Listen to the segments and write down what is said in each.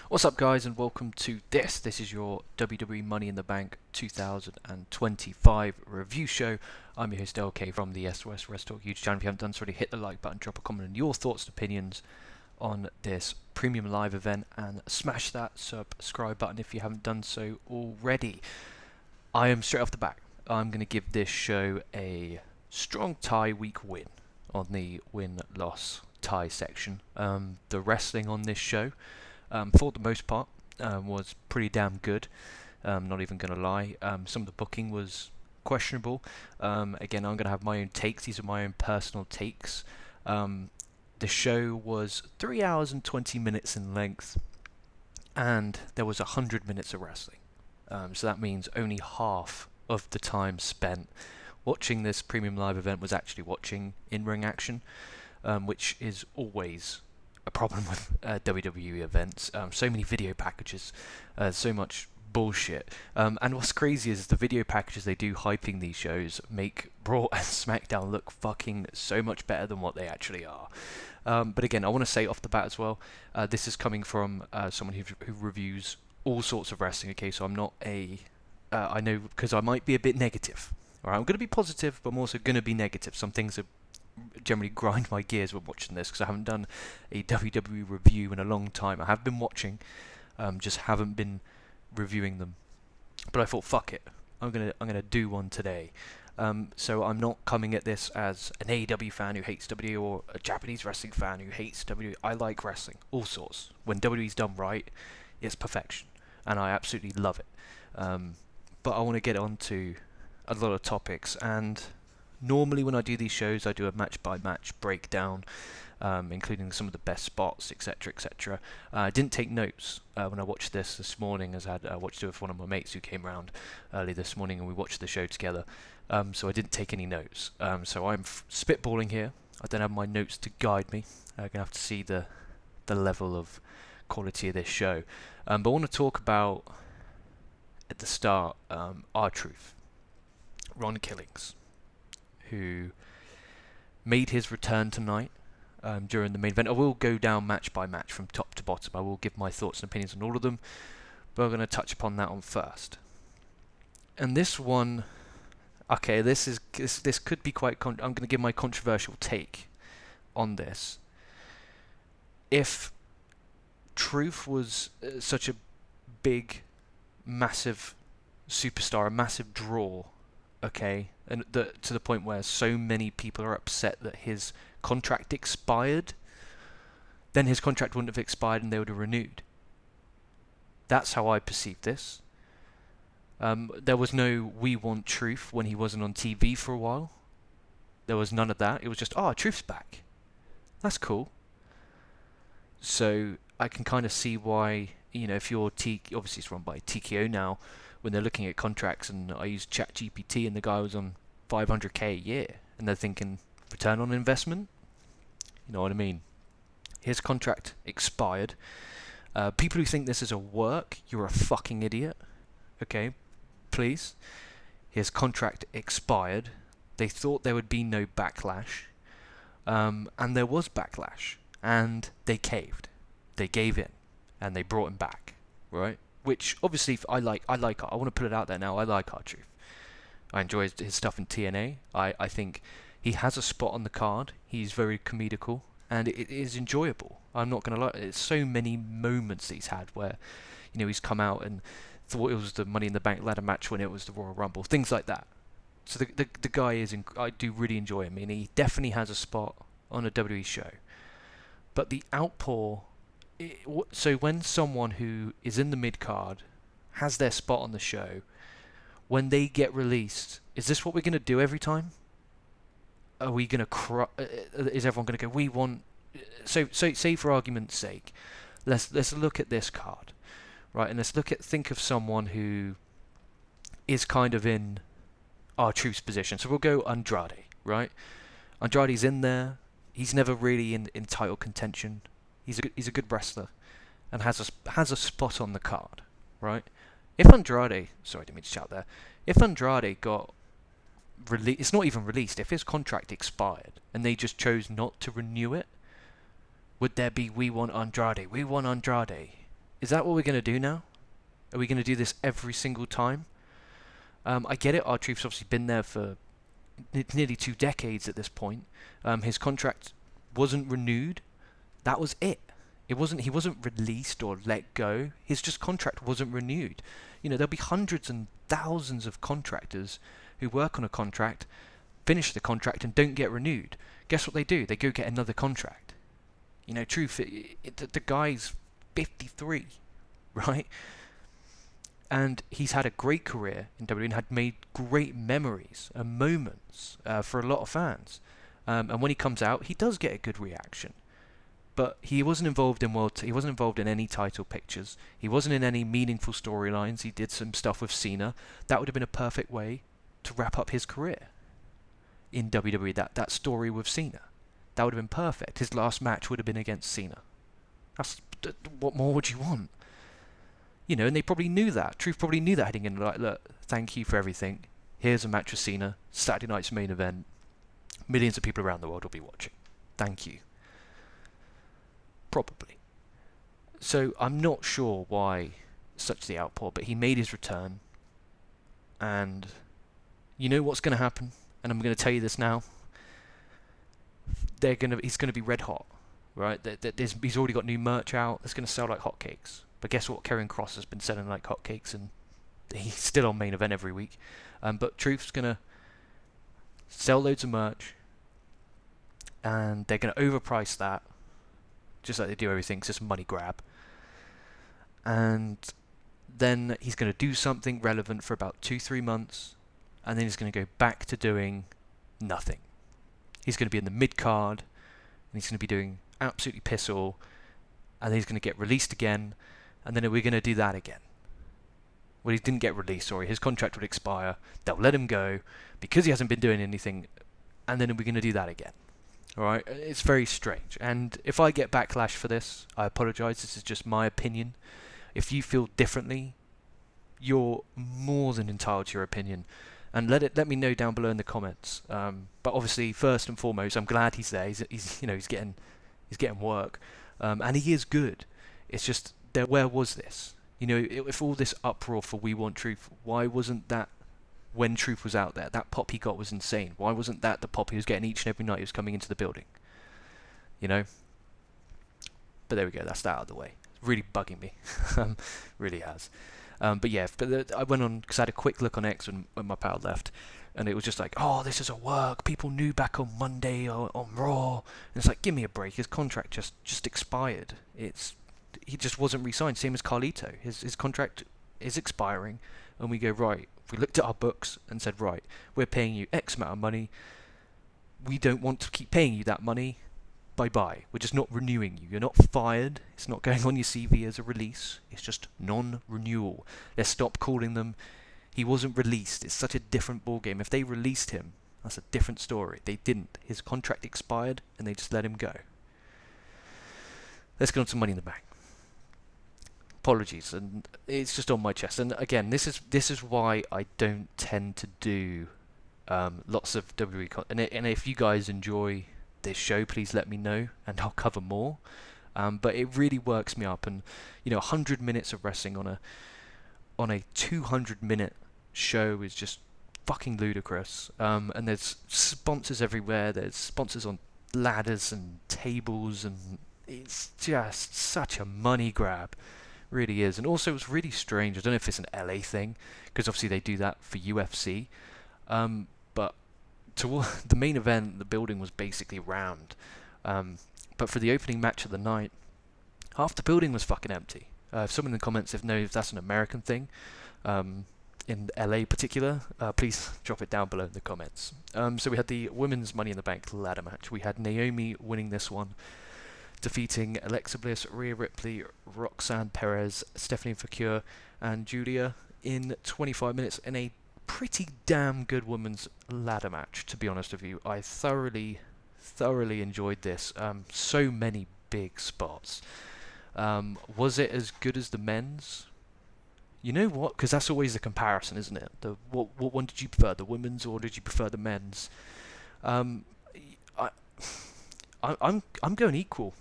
What's up, guys, and welcome to this. This is your WWE Money in the Bank 2025 review show. I'm your host LK from the SOS Wrestletalk YouTube channel. If you haven't done so already, hit the like button, drop a comment on your thoughts and opinions on this premium live event, and smash that subscribe button if you haven't done so already. I am straight off the bat. I'm going to give this show a strong tie week win on the win-loss tie section. The wrestling on this show, for the most part, was pretty damn good. Not even going to lie. Some of the booking was questionable. Again, I'm going to have my own takes. These are my own personal takes. The show was 3 hours and 20 minutes in length, and there was 100 minutes of wrestling. So that means only half of the time spent watching this premium live event was actually watching in-ring action, which is always a problem with WWE events. So many video packages, so much bullshit. And what's crazy is the video packages they do hyping these shows make Raw and SmackDown look fucking so much better than what they actually are. But again, I want to say off the bat as well, this is coming from someone who reviews all sorts of wrestling. Okay, so I'm not I know, because I might be a bit negative. All right, I'm going to be positive, but I'm also going to be negative. Some things are generally grind my gears when watching this, because I haven't done a WWE review in a long time. I have been watching, just haven't been reviewing them. But I thought, fuck it, I'm gonna do one today. So I'm not coming at this as an AEW fan who hates WWE or a Japanese wrestling fan who hates WWE. I like wrestling, all sorts. When WWE's done right, it's perfection, and I absolutely love it. But I want to get on to a lot of topics, and normally when I do these shows, I do a match-by-match breakdown, including some of the best spots, etc., etc. I didn't take notes when I watched this morning, as I watched it with one of my mates who came around early this morning, and we watched the show together. So I didn't take any notes. So I'm spitballing here. I don't have my notes to guide me. I'm gonna have to see the level of quality of this show. But I want to talk about, at the start, R-Truth, Ron Killings, who made his return tonight during the main event. I will go down match by match from top to bottom. I will give my thoughts and opinions on all of them, but I'm going to touch upon that one first. And this one, okay, this could be quite. I'm going to give my controversial take on this. If Truth was such a big, massive superstar, a massive draw, okay, and to the point where so many people are upset that his contract expired, then his contract wouldn't have expired and they would have renewed. That's how I perceive this. There was no "we want Truth" when he wasn't on TV for a while. There was none of that. It was just, Truth's back. That's cool. So I can kind of see why, if you're obviously it's run by TKO now, when they're looking at contracts, and I used ChatGPT and the guy was on $500K a year, and they're thinking return on investment. You know what I mean? His contract expired. People who think this is a work, you're a fucking idiot. Okay, please. His contract expired. They thought there would be no backlash, and there was backlash, and they caved. They gave in, and they brought him back, right? Which obviously I like. I want to put it out there now. I like R-Truth. I enjoy his stuff in TNA. I think he has a spot on the card. He's very comedical, and it is enjoyable. I'm not going to lie. There's so many moments that he's had where, he's come out and thought it was the Money in the Bank ladder match when it was the Royal Rumble. Things like that. So the guy is. I do really enjoy him, and he definitely has a spot on a WWE show. But the outpour. So when someone who is in the mid card has their spot on the show, when they get released, is this what we're going to do every time? Are we going to is everyone going to go, we want... So say for argument's sake, let's look at this card, right? And think of someone who is kind of in R-Truth's position. So we'll go Andrade, right? Andrade's in there. He's never really in title contention. He's a good wrestler, and has a spot on the card, right? If Andrade, sorry, I didn't mean to shout there. If Andrade got released, it's not even released. If his contract expired and they just chose not to renew it, would there be "we want Andrade"? We want Andrade. Is that what we're going to do now? Are we going to do this every single time? I get it. R-Truth's obviously been there for nearly 2 decades at this point. His contract wasn't renewed. That was it. He wasn't released or let go. His just contract wasn't renewed. There'll be hundreds and thousands of contractors who work on a contract, finish the contract and don't get renewed. Guess what they do? They go get another contract. Truth, the guy's 53, right? And he's had a great career in WWE and had made great memories and moments for a lot of fans. And when he comes out, he does get a good reaction. But he wasn't involved in he wasn't involved in any title pictures. He wasn't in any meaningful storylines. He did some stuff with Cena. That would have been a perfect way to wrap up his career in WWE. That story with Cena, that would have been perfect. His last match would have been against Cena. What more would you want? And they probably knew that. Truth probably knew that heading in. Like, look, thank you for everything. Here's a match with Cena. Saturday night's main event. Millions of people around the world will be watching. Thank you. Probably. So I'm not sure why such the outpour, but he made his return. And you know what's going to happen? And I'm going to tell you this now. He's going to be red hot, right? He's already got new merch out. It's going to sell like hotcakes. But guess what? Karrion Kross has been selling like hotcakes, and he's still on main event every week. But Truth's going to sell loads of merch, and they're going to overprice that, just like they do everything. It's just a money grab. And then he's going to do something relevant for about 2-3 months, and then he's going to go back to doing nothing. He's going to be in the mid-card, and he's going to be doing absolutely piss all, and then he's going to get released again, and then we're going to do that again. Well, he didn't get released, sorry. His contract would expire. They'll let him go because he hasn't been doing anything, and then we're going to do that again. Alright? It's very strange. And if I get backlash for this, I apologise. This is just my opinion. If you feel differently, you're more than entitled to your opinion. And let me know down below in the comments. But obviously, first and foremost, I'm glad he's there. He's getting work, and he is good. It's just where was this? If all this uproar for We Want Truth, why wasn't that when Truth was out there? That pop he got was insane. Why wasn't that the pop he was getting each and every night he was coming into the building? But there we go. That's that out of the way. It's really bugging me. Really has. But yeah, I went on because I had a quick look on X when my pal left, and it was just like, oh, this is a work. People knew back on Monday or on Raw, and it's like, give me a break. His contract just expired. He just wasn't re-signed. Same as Carlito. His contract is expiring, and we go, right. We looked at our books and said, right, we're paying you X amount of money. We don't want to keep paying you that money. Bye-bye. We're just not renewing you. You're not fired. It's not going on your CV as a release. It's just non-renewal. Let's stop calling them. He wasn't released. It's such a different ballgame. If they released him, that's a different story. They didn't. His contract expired, and they just let him go. Let's get on to Money in the Bank. Apologies, and it's just on my chest. And again, this is why I don't tend to do lots of WWE content. And if you guys enjoy this show, please let me know, and I'll cover more. But it really works me up, and 100 minutes of wrestling on a 200-minute show is just fucking ludicrous. And there's sponsors everywhere. There's sponsors on ladders and tables, and it's just such a money grab. Really is. And also it's really strange. I don't know if it's an LA thing, because obviously they do that for UFC. But the main event, the building was basically rammed. But for the opening match of the night, half the building was fucking empty. If someone in the comments if that's an American thing, in LA particular, please drop it down below in the comments. So we had the women's Money in the Bank ladder match. We had Naomi winning this one, defeating Alexa Bliss, Rhea Ripley, Roxanne Perez, Stephanie Foucault, and Julia in 25 minutes in a pretty damn good women's ladder match, to be honest with you. I thoroughly enjoyed this. So many big spots. Was it as good as the men's? You know what? Because that's always the comparison, isn't it? What one did you prefer, the women's or did you prefer the men's? I'm going equal.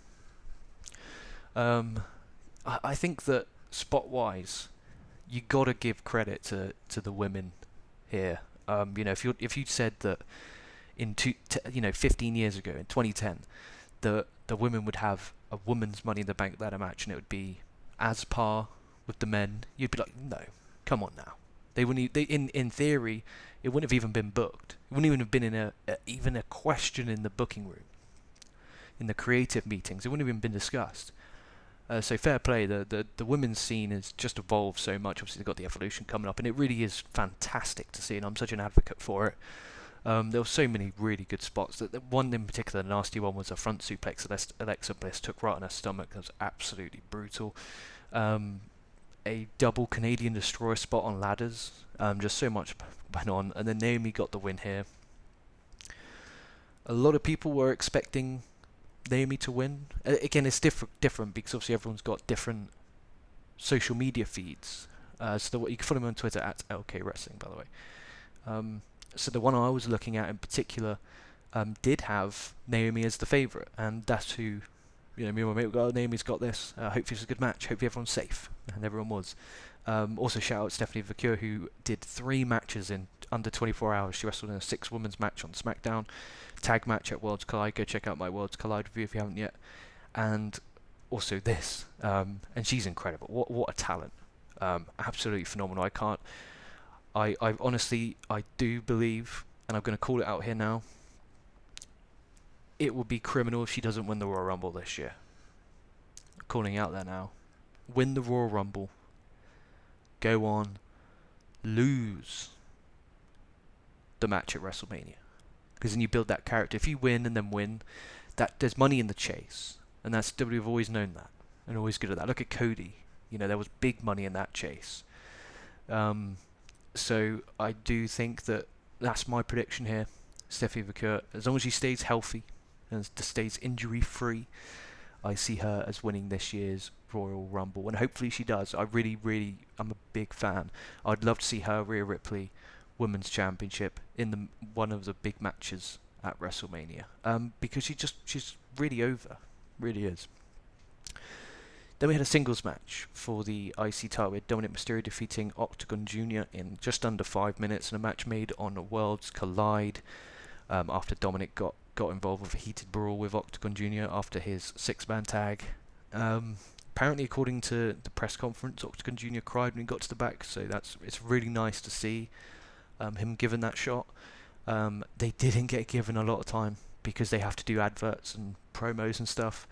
I think that spot-wise, you got to give credit to the women here. If you said that 15 years ago in 2010, the women would have a women's Money in the Bank ladder match and it would be as par with the men, you'd be like, no, come on now. They wouldn't. In theory, it wouldn't have even been booked. It wouldn't even have been in even a question in the booking room, in the creative meetings. It wouldn't have even been discussed. So fair play. The women's scene has just evolved so much. Obviously, they've got the Evolution coming up, and it really is fantastic to see. And I'm such an advocate for it. There were so many really good spots. The one in particular, the nasty one, was a front suplex Alexa Bliss took right on her stomach. That was absolutely brutal. A double Canadian Destroyer spot on ladders. Just so much went on. And then Naomi got the win here. A lot of people were expecting Naomi to win. Again, it's different because obviously everyone's got different social media feeds. So you can follow me on Twitter at LK Wrestling, by the way. So the one I was looking at in particular did have Naomi as the favourite, and that's who, me and my mate go, Naomi's got this. Hopefully it's a good match. Hopefully everyone's safe, and everyone was. Also shout out Stephanie Vacure, who did 3 matches in under 24 hours. She wrestled in a 6-women's match on SmackDown, tag match at Worlds Collide. Go check out my Worlds Collide review if you haven't yet. And also this, and she's incredible. What a talent! Absolutely phenomenal. I honestly, I do believe, and I'm going to call it out here now, it would be criminal if she doesn't win the Royal Rumble this year. Calling out there now. Win the Royal Rumble. Go on. Lose the match at WrestleMania. Because then you build that character. If you win and then win, there's money in the chase. And that's WWE have always known that. And always good at that. Look at Cody. There was big money in that chase. So I do think that's my prediction here. Stephanie Vacure, as long as she stays healthy and stays injury free, I see her as winning this year's Royal Rumble, and hopefully she does. I'm a big fan. I'd love to see her, Rhea Ripley, Women's Championship in one of the big matches at WrestleMania, because she's really over, really is. Then we had a singles match for the IC title with Dominic Mysterio defeating Octagon Jr. in just under 5 minutes, and a match made on Worlds Collide after Dominic got involved with a heated brawl with Octagon Jr. after his 6-man tag. Apparently, according to the press conference, Octagon Jr. cried when he got to the back, so it's really nice to see him given that shot. They didn't get given a lot of time because they have to do adverts and promos and stuff.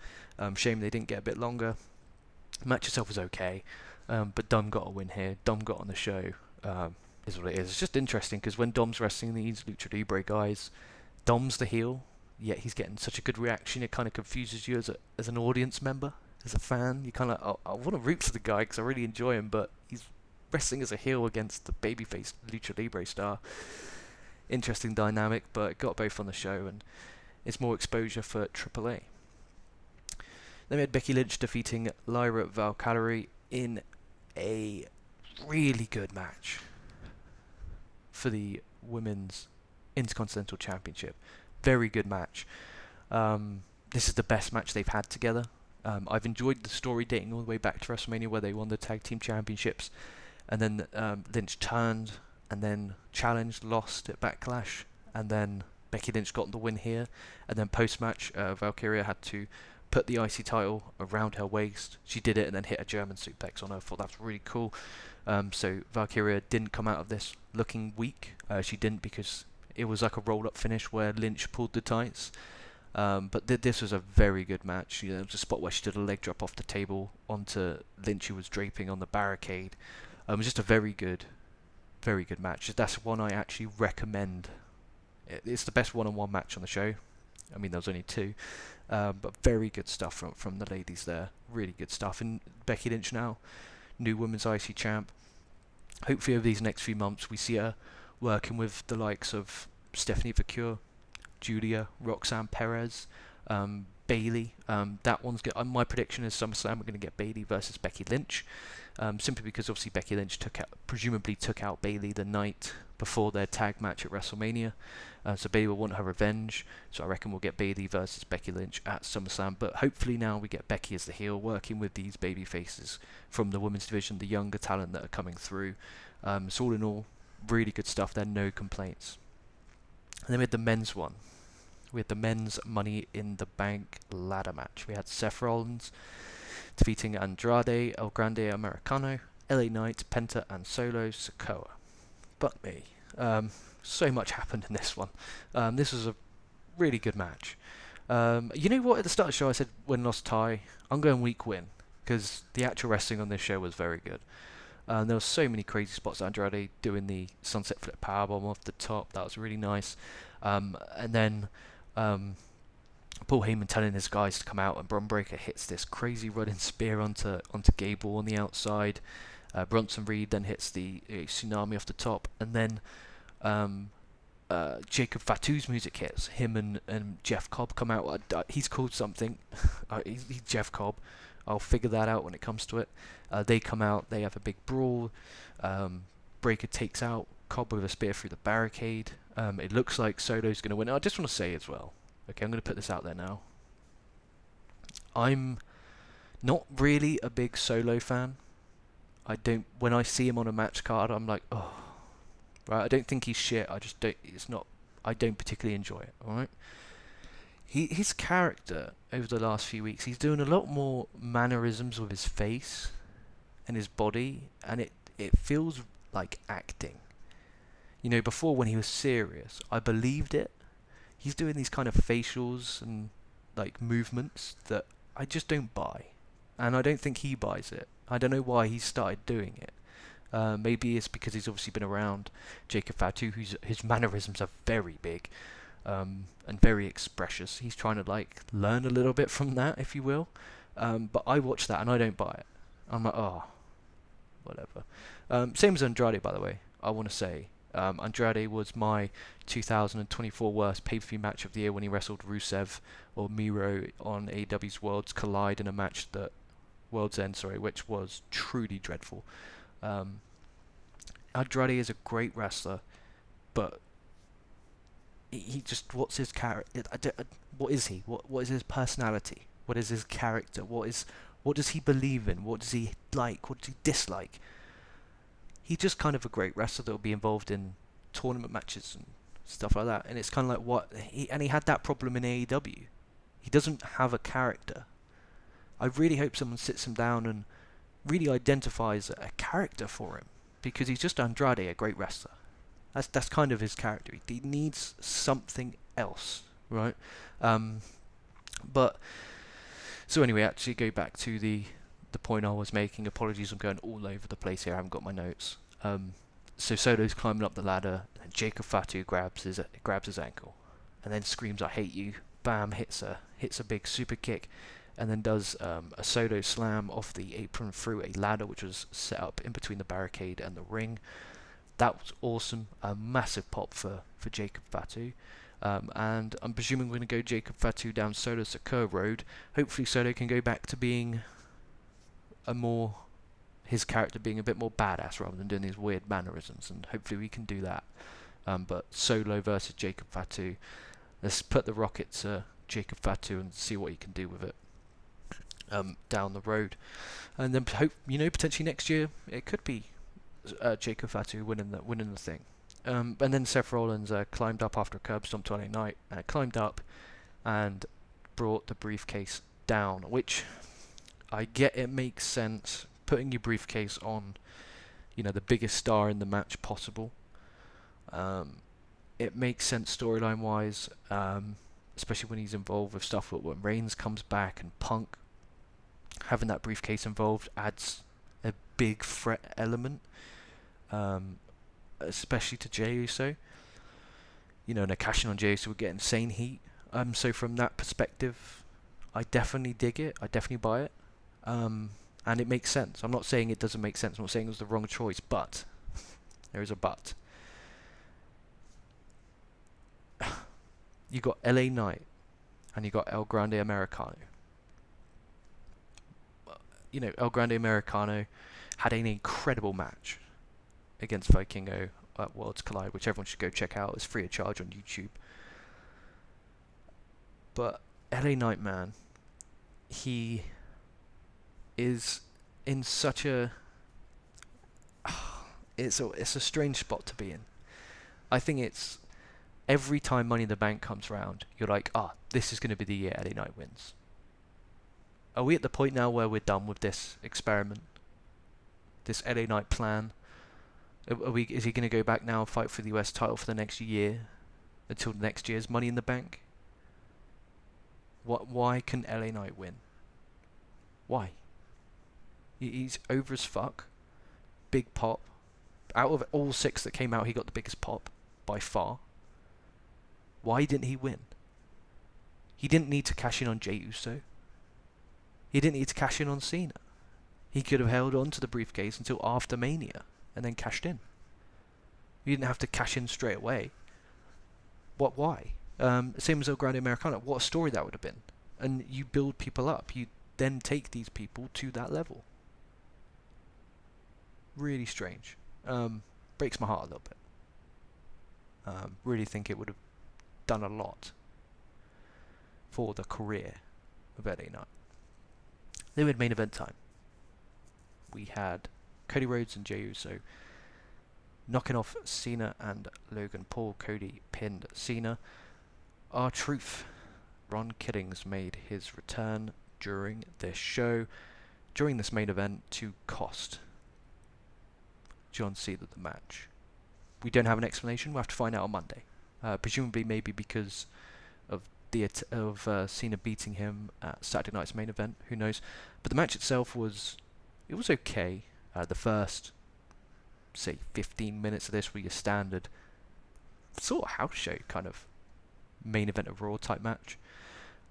Shame they didn't get a bit longer. The match itself was okay, but Dom got a win here. Dom got on the show, is what it is. It's just interesting because when Dom's wrestling these Lucha Libre guys, Dom's the heel, yet he's getting such a good reaction. It kind of confuses you as an audience member, as a fan. You kind of, I want to root for the guy because I really enjoy him, but he's wrestling as a heel against the babyface Lucha Libre star. Interesting dynamic, but got both on the show, and it's more exposure for AAA. Then we had Becky Lynch defeating Lyra Valkyrie in a really good match for the Women's Intercontinental Championship. Very good match. This is the best match they've had together. I've enjoyed the story dating all the way back to WrestleMania where they won the Tag Team Championships, and then Lynch turned and then challenged, lost at Backlash, and then Becky Lynch got the win here, and then post-match Valkyria had to put the IC title around her waist. She did it and then hit a German suplex on her. I thought that was really cool. So Valkyria didn't come out of this looking weak. She didn't, because it was like a roll-up finish where Lynch pulled the tights. But this was a very good match. There was a spot where she did a leg drop off the table onto Lynch, who was draping on the barricade. It was just a very good match. That's one I actually recommend. It's the best one-on-one match on the show. I mean, there was only 2. But very good stuff from the ladies there. Really good stuff. And Becky Lynch now, new Women's IC champ. Hopefully over these next few months we see her working with the likes of Stephanie Vacure, Julia, Roxanne Perez, Bayley. That one's good. My prediction is SummerSlam we're going to get Bayley versus Becky Lynch, simply because obviously Becky Lynch presumably took out Bayley the night before their tag match at WrestleMania, so Bayley will want her revenge. So I reckon we'll get Bayley versus Becky Lynch at SummerSlam. But hopefully now we get Becky as the heel, working with these baby faces from the women's division, the younger talent that are coming through. So all in all, really good stuff there, no complaints. And then we had the men's one. We had the men's Money in the Bank ladder match. We had Seth Rollins defeating Andrade, El Grande Americano, LA Knight, Penta, and Solo Sikoa. Fuck me. So much happened in this one. This was a really good match. You know what? At the start of the show I said win, loss, tie. I'm going weak win, because the actual wrestling on this show was very good. There were so many crazy spots. Andrade doing the sunset flip powerbomb off the top. That was really nice. And then Paul Heyman telling his guys to come out, and Bron Breakker hits this crazy running spear onto Gable on the outside. Bronson Reed then hits the tsunami off the top, and then Jacob Fatu's music hits. Him and Jeff Cobb come out. He's called something. He's Jeff Cobb. I'll figure that out when it comes to it. They come out. They have a big brawl. Breakker takes out Cobb with a spear through the barricade. It looks like Solo's going to win. I just want to say as well. Okay, I'm going to put this out there now. I'm not really a big Solo fan. When I see him on a match card, I'm like, oh, right. I don't think he's shit. I don't particularly enjoy it. All right. His character over the last few weeks, he's doing a lot more mannerisms with his face and his body, and it feels like acting. You know, before when he was serious, I believed it. He's doing these kind of facials and like movements that I just don't buy, and I don't think he buys it. I don't know why he started doing it. Maybe it's because he's obviously been around Jacob Fatu, his mannerisms are very big and very expressive. He's trying to like learn a little bit from that, if you will. But I watch that and I don't buy it. I'm like, oh, whatever. Same as Andrade, by the way. I want to say Andrade was my 2024 worst pay-per-view match of the year when he wrestled Rusev or Miro on AEW's Worlds Collide in a match that World's End, which was truly dreadful. Andrade is a great wrestler, but he just, what's his character? What is he? What is his personality? What is his character? What does he believe in? What does he like? What does he dislike? He's just kind of a great wrestler that will be involved in tournament matches and stuff like that. And it's kind of like he had that problem in AEW. He doesn't have a character. I really hope someone sits him down and really identifies a character for him, because he's just Andrade, a great wrestler. That's kind of his character. He needs something else, right? But so anyway, actually go back to the point I was making. Apologies, I'm going all over the place here. I haven't got my notes. So Solo's climbing up the ladder, and Jacob Fatu grabs his ankle, and then screams, "I hate you!" Bam! Hits a big super kick, and then does a Solo slam off the apron through a ladder which was set up in between the barricade and the ring. That was awesome. A massive pop for Jacob Fatu. And I'm presuming we're going to go Jacob Fatu down Solo Sikoa road. Hopefully Solo can go back to being his character being a bit more badass rather than doing these weird mannerisms, and hopefully we can do that. But Solo versus Jacob Fatu. Let's put the rocket to Jacob Fatu and see what he can do with it down the road. And then potentially next year it could be Jacob Fatu winning the thing. And then Seth Rollins climbed up after a curb stomp to LA Knight, climbed up and brought the briefcase down, which I get, it makes sense. Putting your briefcase on, the biggest star in the match possible. It makes sense storyline wise, especially when he's involved with stuff when Reigns comes back and Punk. Having that briefcase involved adds a big threat element, especially to Jey Uso. And they're cashing on Jey Uso would get insane heat. So from that perspective, I definitely dig it. I definitely buy it. And it makes sense. I'm not saying it doesn't make sense. I'm not saying it was the wrong choice, but there is a but. You got LA Knight and you got El Grande Americano. You know, El Grande Americano had an incredible match against Vikingo at Worlds Collide, which everyone should go check out. It's free of charge on YouTube. But LA Knight, man, he is in such a it's a strange spot to be in. I think it's every time Money in the Bank comes round, you're like, this is going to be the year LA Knight wins. Are we at the point now where we're done with this experiment, this LA Knight plan? Is he going to go back now and fight for the US title for the next year, until next year's Money in the Bank? Why can LA Knight win? Why? He's over as fuck. Big pop. Out of all 6 that came out, he got the biggest pop by far. Why didn't he win? He didn't need to cash in on Jey Uso. He didn't need to cash in on Cena. He could have held on to the briefcase until after Mania and then cashed in. You didn't have to cash in straight away. Why? Same as El Grande Americano. What a story that would have been. And you build people up. You then take these people to that level. Really strange. Breaks my heart a little bit. Really think it would have done a lot for the career of LA Knight. Then we had main event time. We had Cody Rhodes and Jey Uso knocking off Cena and Logan Paul. Cody pinned Cena. R-Truth, Ron Killings, made his return during this show, during this main event, to cost John Cena the match. We don't have an explanation. We'll have to find out on Monday. Presumably, maybe because of Cena beating him at Saturday night's main event. Who knows? But the match itself was okay. The first, say, 15 minutes of this were your standard sort of house show kind of main event of Raw type match,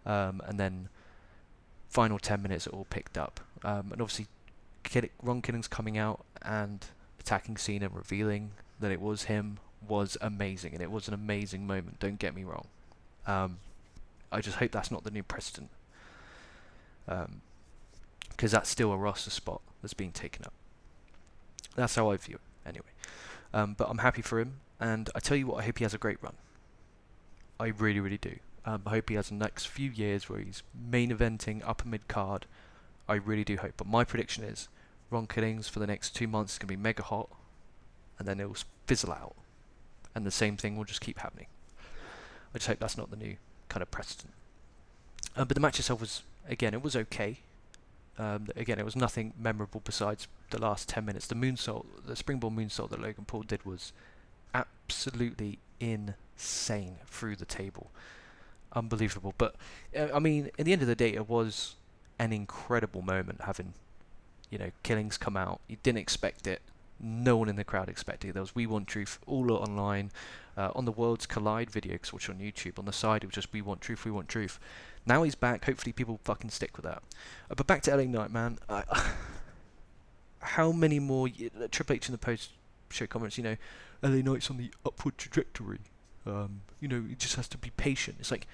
and then final 10 minutes it all picked up. And obviously, Ron Killings coming out and attacking Cena, revealing that it was him, was amazing, and it was an amazing moment. Don't get me wrong. I just hope that's not the new precedent, because that's still a roster spot that's being taken up. That's how I view it, anyway. But I'm happy for him, and I tell you what, I hope he has a great run. I really, really do. I hope he has the next few years where he's main eventing upper mid card. I really do hope. But my prediction is Ron Killings for the next 2 months is going to be mega hot, and then it will fizzle out, and the same thing will just keep happening. I just hope that's not the new kind of precedent. But the match itself was, again, it was okay. Again, it was nothing memorable besides the last 10 minutes. The moonsault, the springboard moonsault that Logan Paul did was absolutely insane through the table. Unbelievable. But, I mean, at the end of the day, it was an incredible moment having, Killings come out. You didn't expect it. No one in the crowd expected it. There was We Want Truth all online. On the Worlds Collide video, because watch on YouTube, on the side it was just We Want Truth, We Want Truth. Now he's back. Hopefully people fucking stick with that. But back to LA Knight, man. How many more... Triple H in the post-show comments, LA Knight's on the upward trajectory. He just has to be patient. It's like...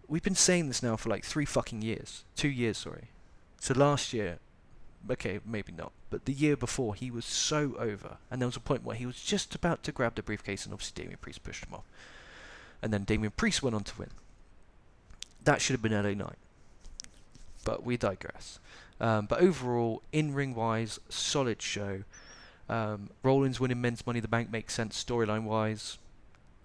We've been saying this now for like 3 fucking years. 2 years, sorry. So last year... Okay, maybe not. But the year before, he was so over. And there was a point where he was just about to grab the briefcase, and obviously Damian Priest pushed him off. And then Damian Priest went on to win. That should have been LA Knight. But we digress. But overall, in-ring wise, solid show. Rollins winning men's Money in the Bank makes sense storyline wise.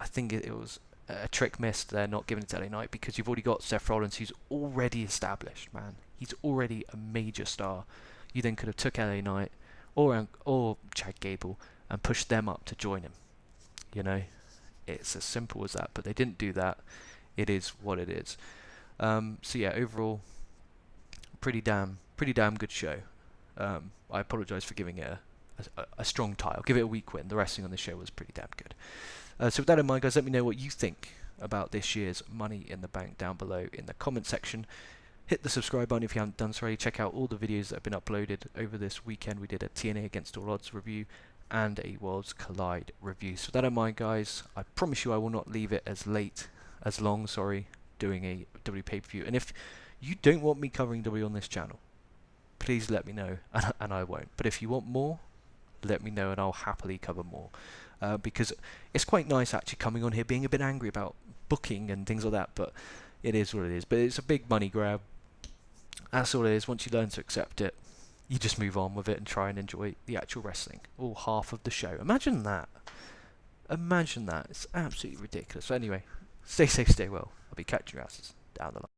I think it was a trick missed there, not giving it to LA Knight, because you've already got Seth Rollins, who's already established, man. He's already a major star. You then could have took LA Knight or Chad Gable and pushed them up to join him. It's as simple as that. But they didn't do that. It is what it is. So yeah, overall, pretty damn good show. I apologise for giving it a strong tie. I'll give it a weak win. The wrestling on the show was pretty damn good. So with that in mind, guys, let me know what you think about this year's Money in the Bank down below in the comment section. Hit the subscribe button if you haven't done so already. Check out all the videos that have been uploaded over this weekend. We did a TNA Against All Odds review and a Worlds Collide review. So with that in mind, guys, I promise you I will not leave it as long, doing a W pay-per-view. And if you don't want me covering W on this channel, please let me know, and I won't. But if you want more, let me know and I'll happily cover more. Because it's quite nice actually coming on here being a bit angry about booking and things like that, but it is what it is. But it's a big money grab. That's all it is. Once you learn to accept it, you just move on with it and try and enjoy the actual wrestling, or half of the show. Imagine that. Imagine that. It's absolutely ridiculous. So anyway, stay safe, stay well. I'll be catching your asses down the line.